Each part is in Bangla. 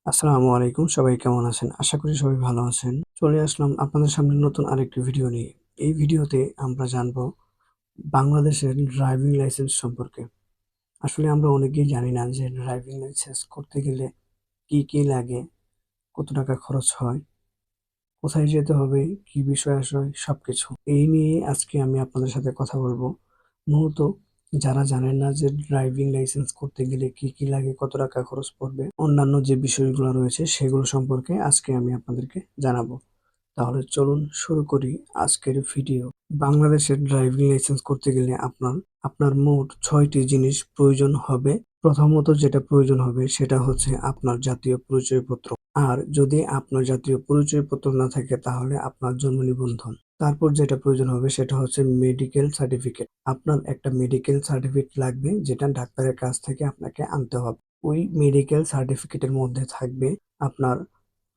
আসসালামু আলাইকুম। সবাই কেমন আছেন? আশা করি সবাই ভালো আছেন। চলে আসলাম আপনাদের সামনে নতুন আরেকটি ভিডিও নিয়ে। এই ভিডিওতে আমরা জানবো বাংলাদেশের ড্রাইভিং লাইসেন্স সম্পর্কে। আসলে আমরা অনেকেই জানি না যে ড্রাইভিং লাইসেন্স করতে গেলে কি লাগে, কত টাকা খরচ হয়, কোথায় যেতে হবে, কি বিষয়-আশয় সবকিছু। এই নিয়ে আজকে আমি আপনাদের সাথে কথা বলবো। মূলত যারা জানেন না যে ড্রাইভিং লাইসেন্স করতে গেলে কি লাগে, কত টাকা খরচ পড়বে, অন্যান্য যে বিষয়গুলো রয়েছে সেগুলো সম্পর্কে আজকে আমি আপনাদেরকে জানাবো। তাহলে চলুন শুরু করি আজকের ভিডিও। বাংলাদেশের ড্রাইভিং লাইসেন্স করতে গেলে আপনার মোট ৬টি জিনিস প্রয়োজন হবে। প্রথমত যেটা প্রয়োজন হবে সেটা হচ্ছে আপনার জাতীয় পরিচয়পত্র। আর যদি আপনার জাতীয় পরিচয়পত্র না থাকে তাহলে আপনার জন্ম নিবন্ধন। তারপর যেটা প্রয়োজন হবে সেটা হচ্ছে মেডিকেল সার্টিফিকেট। আপনার একটা মেডিকেল সার্টিফিকেট লাগবে যেটা ডাক্তারের কাছ থেকে আপনাকে আনতে হবে। ওই মেডিকেল সার্টিফিকেটের মধ্যে থাকবে আপনার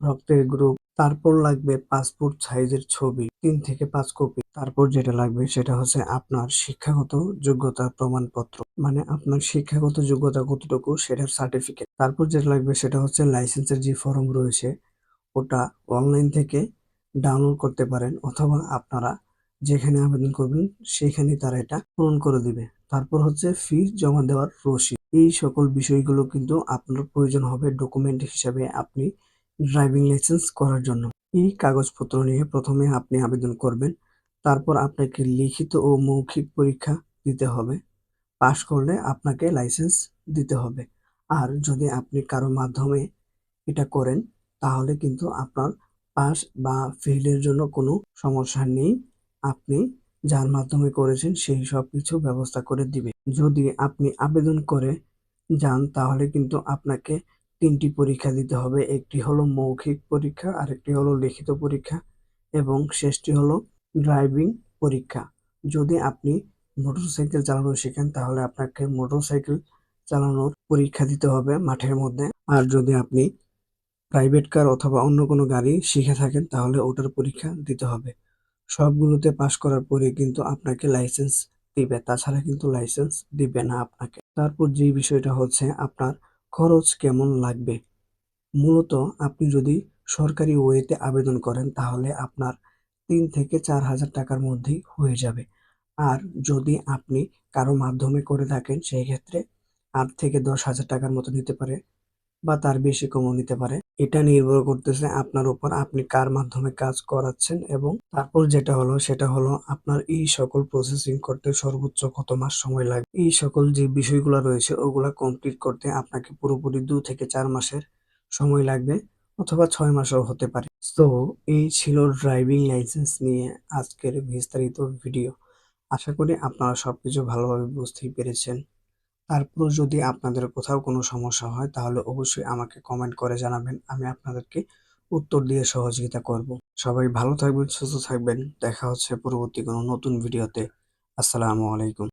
রক্তের গ্রুপ, তারপর লাগবে পাসপোর্ট সাইজের ছবি ৩ থেকে ৫ কপি। তারপর যেটা লাগবে সেটা হচ্ছে আপনার শিক্ষাগত যোগ্যতার প্রমাণপত্র। মানে আপনার শিক্ষাগত যোগ্যতা কতটুকু সেটার সার্টিফিকেট। তারপর যেটা লাগবে সেটা হচ্ছে লাইসেন্সের যে ফর্ম রয়েছে ওটা অনলাইন থেকে ডাউনলোড করতে পারেন অথবা আপনারা যেখানে আবেদন করবেন সেখানেই তারা এটা পূরণ করে দিবে। তারপর হচ্ছে ফি জমা দেওয়ার রসিদ। এই সকল বিষয়গুলো কিন্তু আপনার প্রয়োজন হবে ডকুমেন্ট হিসাবে আপনি ড্রাইভিং লাইসেন্স করার জন্য। এই কাগজপত্র নিয়ে প্রথমে আপনি আবেদন করবেন। তারপর আপনাকে লিখিত ও মৌখিক পরীক্ষা দিতে হবে। পাশ করলে আপনাকে লাইসেন্স দিতে হবে। আর যদি আপনি কারো মাধ্যমে এটা করেন তাহলে কিন্তু আপনার পাস বা ফেইল এর জন্য কোনো সমস্যা নেই। আপনি যার মাধ্যমে করেছেন সেই সবকিছু ব্যবস্থা করে দিবে। যদি আপনি আবেদন করে যান তাহলে কিন্তু আপনাকে ৩ টি পরীক্ষা দিতে হবে। একটি হলো মৌখিক পরীক্ষা, আরেকটি হলো লিখিত পরীক্ষা এবং শেষটি হলো ড্রাইভিং পরীক্ষা। যদি আপনি মোটরসাইকেল চালানো শেখেন তাহলে আপনাকে মোটরসাইকেল চালানোর পরীক্ষা দিতে হবে মাঠের মধ্যে। আর যদি আপনি প্রাইভেট কার অথবা অন্য কোনো গাড়ি শিখে থাকেন তাহলে ওটার পরীক্ষা দিতে হবে। সবগুলোতে পাস করার পরে কিন্তু আপনাকে লাইসেন্স দিবে। তাছাড়া কিন্তু লাইসেন্স দিবে না আপনাকে। তারপর যে বিষয়টা হচ্ছে আপনার খরচ কেমন লাগবে। মূলত আপনি যদি সরকারি ওয়েতে আবেদন করেন তাহলে আপনার ৩ থেকে ৪,০০০ টাকার মধ্যেই হয়ে যাবে। আর যদি আপনি কারো মাধ্যমে করে থাকেন সেই ক্ষেত্রে ৮ থেকে ১০,০০০ টাকার মতো নিতে পারে বা তার বেশি কমও নিতে পারে। এটা নির্ভর করতেছে আপনার উপর আপনি কার মাধ্যমে কাজ করাচ্ছেন এবং তারপর যেটা হলো সেটা হলো আপনার এই সকল প্রসেসিং করতে সর্বোচ্চ কত মাস সময় লাগবে। এই সকল যে বিষয়গুলা রয়েছে ওগুলা কমপ্লিট করতে আপনাকে পুরোপুরি ২ থেকে ৪ মাসের সময় লাগবে অথবা ৬ মাসও হতে পারে। সো এই ছিল ড্রাইভিং লাইসেন্স নিয়ে আজকের বিস্তারিত ভিডিও। আশা করি আপনারা সবকিছু ভালোভাবে বুঝতেই পেরেছেন। তারপরেও যদি আপনাদের কোথাও কোনো সমস্যা হয় তাহলে অবশ্যই আমাকে কমেন্ট করে জানাবেন। আমি আপনাদেরকে উত্তর দিয়ে সহযোগিতা করব। সবাই ভালো থাকবেন, সুস্থ থাকবেন। দেখা হচ্ছে পরবর্তী কোনো নতুন ভিডিওতে। আসসালামু আলাইকুম।